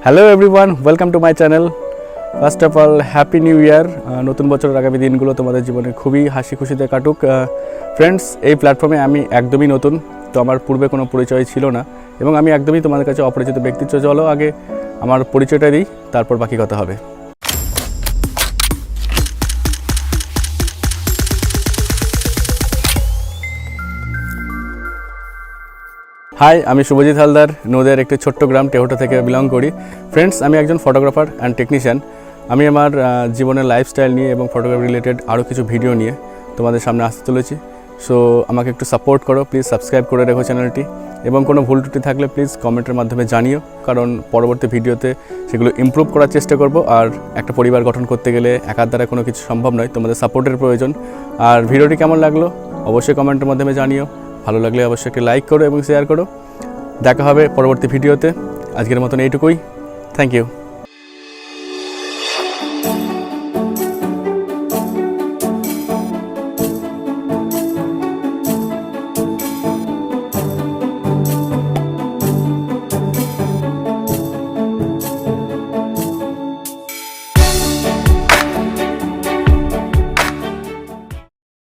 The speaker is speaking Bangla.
Hello everyone, welcome to my channel. First of all happy new year. নতুন বছরের আগামী দিনগুলো তোমাদের জীবনে খুবই হাসি খুশিতে কাটুক। ফ্রেন্ডস, এই প্ল্যাটফর্মে আমি একদমই নতুন, তো আমার পূর্বে কোনো পরিচয় ছিল না এবং আমি একদমই তোমাদের কাছে অপরিচিত ব্যক্তি। চলো আগে আমার পরিচয়টা দিই, তারপর বাকি কথা হবে। হাই, আমি শুভজিৎ হালদার, নদের একটি ছোট্ট গ্রাম টেহোটা থেকে বিলং করি। ফ্রেন্ডস, আমি একজন ফটোগ্রাফার অ্যান্ড টেকনিশিয়ান। আমি আমার জীবনের লাইফস্টাইল নিয়ে এবং ফটোগ্রাফি রিলেটেড আরও কিছু ভিডিও নিয়ে তোমাদের সামনে আসতে চলেছি। সো আমাকে একটু সাপোর্ট করো, প্লিজ সাবস্ক্রাইব করে রেখো চ্যানেলটি, এবং কোনো ভুল ত্রুটি থাকলে প্লিজ কমেন্টের মাধ্যমে জানিও, কারণ পরবর্তী ভিডিওতে সেগুলো ইমপ্রুভ করার চেষ্টা করব। আর একটা পরিবার গঠন করতে গেলে একার দ্বারা কোনো কিছু সম্ভব নয়, তোমাদের সাপোর্টের প্রয়োজন। আর ভিডিওটি কেমন লাগলো অবশ্যই কমেন্টের মাধ্যমে জানিও। ভালো লাগলে অবশ্যই একটি লাইক করো এবং শেয়ার করো। দেখা হবে পরবর্তী ভিডিওতে। আজকের মতন এইটুকুই। Thank you.